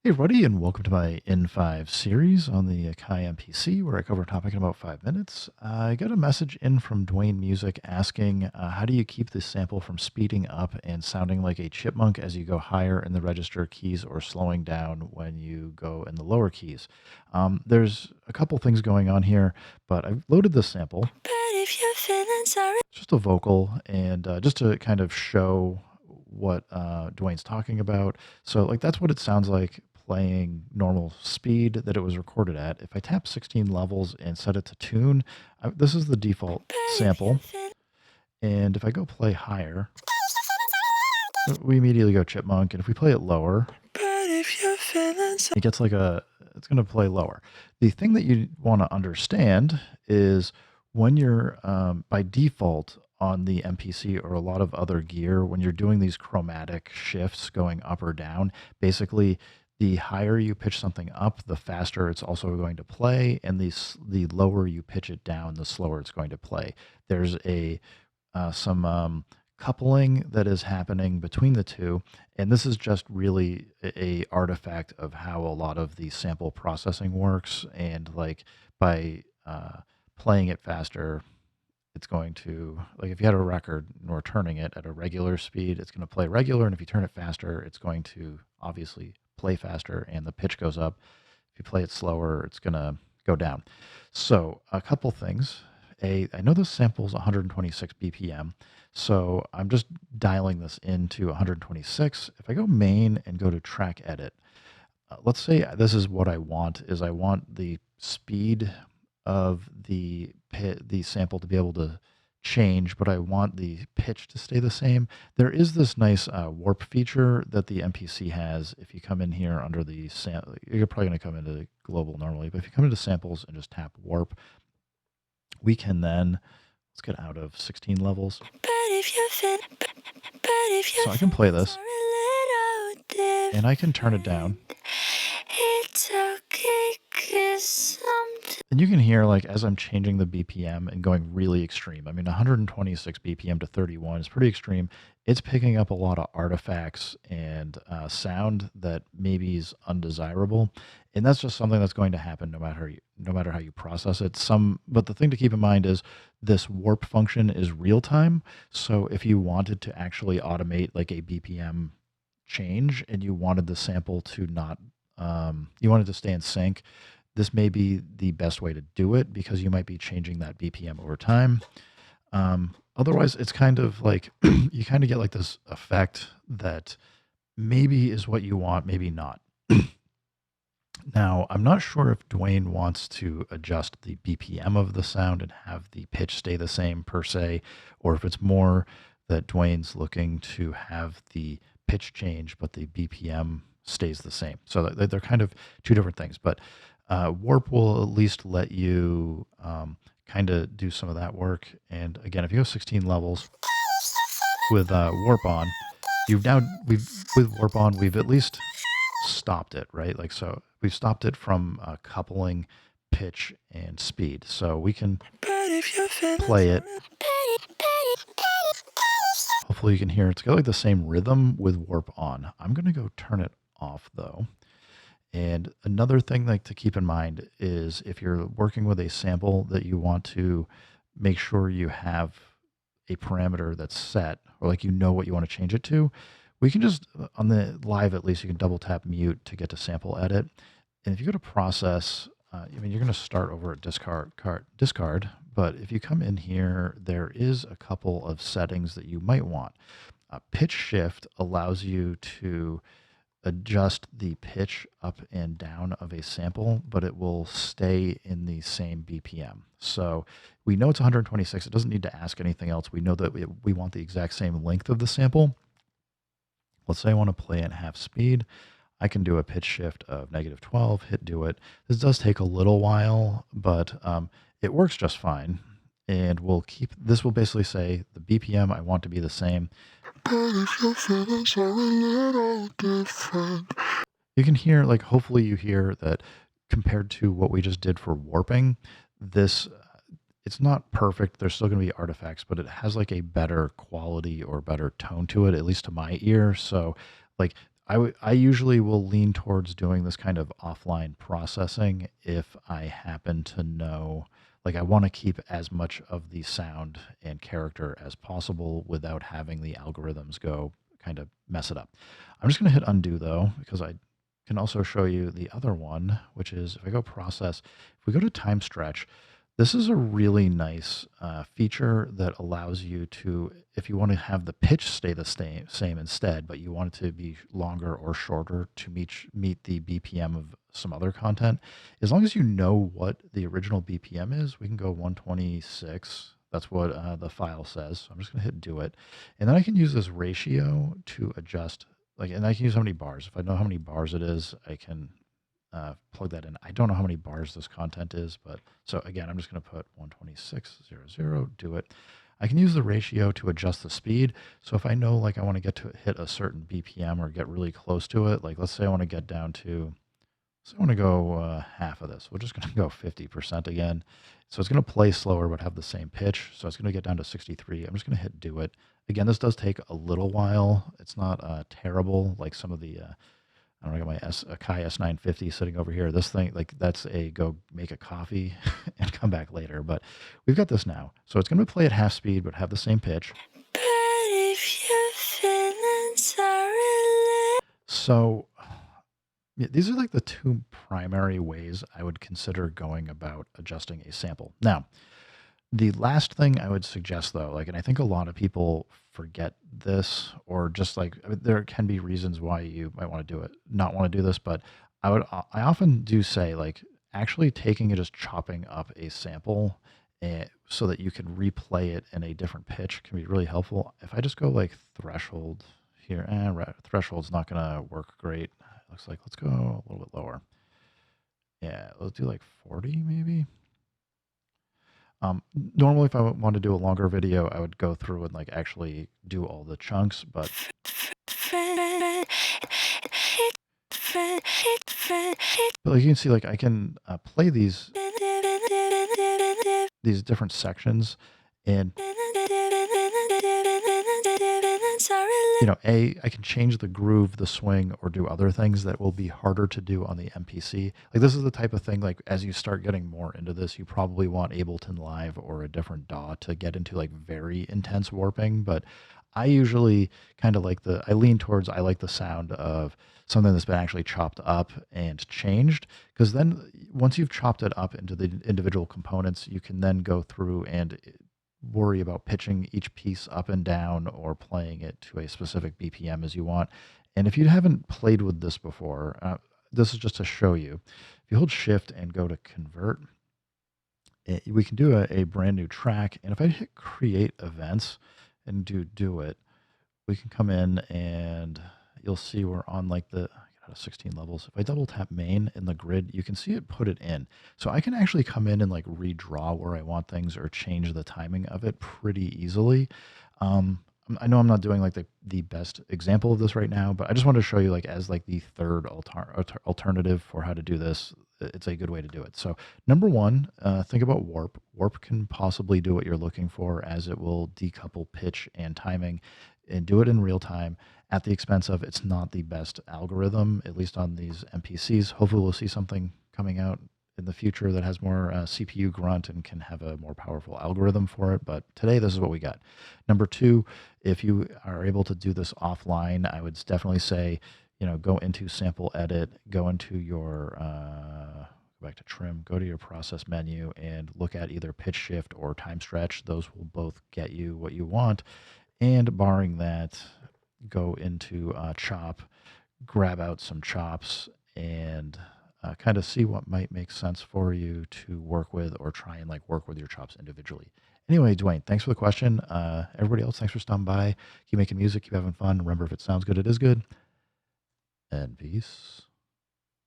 Hey, everybody, and welcome to my N5 series on the Kai MPC, where I cover a topic in about 5 minutes. I got a message in from Dwayne Music asking, how do you keep the sample from speeding up and sounding like a chipmunk as you go higher in the register keys or slowing down when you go in the lower keys? There's a couple things going on here, but I've loaded this sample. But if you're feeling sorry, It's just a vocal, and just to kind of show what Dwayne's talking about. So, like, that's what it sounds like playing normal speed that it was recorded at. If I tap 16 levels and set it to tune, this is the default but if you're sample. feeling And if I go play higher, we immediately go chipmunk. And if we play it lower, but if you're feeling it gets like it's going to play lower. The thing that you want to understand is when you're by default on the MPC or a lot of other gear, when you're doing these chromatic shifts going up or down, basically the higher you pitch something up, the faster it's also going to play, and the lower you pitch it down, the slower it's going to play. There's some coupling that is happening between the two, and this is just really a artifact of how a lot of the sample processing works. And like by playing it faster, it's going to, like, if you had a record and we're turning it at a regular speed, it's going to play regular, and if you turn it faster, it's going to obviously play faster and the pitch goes up. If you play it slower, it's going to go down. So a couple things. I know this sample is 126 BPM, so I'm just dialing this into 126. If I go main and go to track edit, let's say this is what I want. Is I want the speed of the sample to be able to change, but I want the pitch to stay the same. There is this nice warp feature that the MPC has. If you come in here under the you're probably going to come into global normally, but if you come into samples and just tap warp, we can then, let's get out of 16 levels. but if you're feeling but if you're So I can play feeling this sorry, little and I can turn it down. different, it's okay, 'cause sometimes And you can hear, like, as I'm changing the BPM and going really extreme. I mean, 126 BPM to 31 is pretty extreme. It's picking up a lot of artifacts and sound that maybe is undesirable, and that's just something that's going to happen no matter how you process it. But the thing to keep in mind is this warp function is real time. So if you wanted to actually automate like a BPM change and you wanted the sample to not, you wanted to stay in sync, this may be the best way to do it because you might be changing that BPM over time. Otherwise, it's kind of like you kind of get like this effect that maybe is what you want, maybe not. Now, I'm not sure if Dwayne wants to adjust the BPM of the sound and have the pitch stay the same per se, or if it's more that Dwayne's looking to have the pitch change, but the BPM stays the same. So they're kind of two different things. But Warp will at least let you kind of do some of that work. And again, if you go 16 levels with Warp on, we've with Warp on, we've at least stopped it, right? Like, so we've stopped it from coupling pitch and speed. So we can but if you're feeling play it. sorry, Hopefully you can hear it's got like the same rhythm with warp on. I'm going to go turn it off though. And another thing like to keep in mind is if you're working with a sample that you want to make sure you have a parameter that's set, or like you know what you want to change it to, we can just on the live at least you can double tap mute to get to sample edit. And if you go to process, I mean you're going to start over at discard, but if you come in here, there is a couple of settings that you might want. Pitch shift allows you to adjust the pitch up and down of a sample, but it will stay in the same BPM. So we know it's 126. It doesn't need to ask anything else. We know that we want the exact same length of the sample. Let's say I want to play at half speed. I can do a pitch shift of -12, hit do it. This does take a little while, but it works just fine. And this will basically say the BPM I want to be the same. but if you're feeling sorry, little different. You can hear, like, hopefully you hear that compared to what we just did for warping, this, it's not perfect. There's still going to be artifacts, but it has like a better quality or better tone to it, at least to my ear. So, like, I usually will lean towards doing this kind of offline processing if I happen to know, like, I want to keep as much of the sound and character as possible without having the algorithms go kind of mess it up. I'm just going to hit undo though, because I can also show you the other one, which is if I go process, if we go to time stretch, this is a really nice feature that allows you to, if you want to have the pitch stay the same instead, but you want it to be longer or shorter to meet the BPM of some other content, as long as you know what the original BPM is, we can go 126. That's what the file says. So I'm just going to hit do it. And then I can use this ratio to adjust, like, and I can use how many bars. If I know how many bars it is, I can plug that in. I don't know how many bars this content is, but so again, I'm just going to put 126.00, do it. I can use the ratio to adjust the speed. So if I know, like, I want to get to hit a certain BPM or get really close to it, like let's say I want to get down to, so I want to go half of this. We're just going to go 50% again. So it's going to play slower but have the same pitch. So it's going to get down to 63. I'm just going to hit do it. Again, this does take a little while. It's not terrible like some of the I don't know, I got my Kai S950 sitting over here. This thing, like, that's a go make a coffee and come back later. But we've got this now. So it's going to play at half speed, but have the same pitch. But if you're feeling sorry. So yeah, these are like the two primary ways I would consider going about adjusting a sample. Now, the last thing I would suggest though, like, and I think a lot of people forget this, or just like, I mean, there can be reasons why you might want to do it, not want to do this, but I often do say, like, actually taking and just chopping up a sample so that you can replay it in a different pitch can be really helpful. If I just go like threshold here, threshold's not going to work great. Looks like, let's go a little bit lower. Yeah, let's do like 40 maybe. Normally, if I want to do a longer video, I would go through and like actually do all the chunks, but like you can see, like, I can play these different sections, and I can change the groove, the swing, or do other things that will be harder to do on the MPC. Like, this is the type of thing, like, as you start getting more into this, you probably want Ableton Live or a different DAW to get into like very intense warping. But I usually kind of like I lean towards, I like the sound of something that's been actually chopped up and changed, because then once you've chopped it up into the individual components, you can then go through and worry about pitching each piece up and down or playing it to a specific BPM as you want. And if you haven't played with this before, this is just to show you. If you hold shift and go to convert, we can do a brand new track. And if I hit create events and do it, we can come in and you'll see we're on like the 16 levels. If I double tap main in the grid, you can see it put it in. So I can actually come in and like redraw where I want things or change the timing of it pretty easily. I know I'm not doing like the best example of this right now, but I just wanted to show you, like, as like the third alternative for how to do this. It's a good way to do it. So number one, think about warp. Warp can possibly do what you're looking for, as it will decouple pitch and timing and do it in real time at the expense of, it's not the best algorithm, at least on these MPCs. Hopefully we'll see something coming out in the future that has more CPU grunt and can have a more powerful algorithm for it. But today, this is what we got. Number two, if you are able to do this offline, I would definitely say, go into sample edit, go into your, go back to trim, go to your process menu and look at either pitch shift or time stretch. Those will both get you what you want. And barring that, go into chop, grab out some chops, and kind of see what might make sense for you to work with, or try and like work with your chops individually. Anyway, Dwayne, thanks for the question. Everybody else, thanks for stopping by. Keep making music, keep having fun. Remember, if it sounds good, it is good. And peace.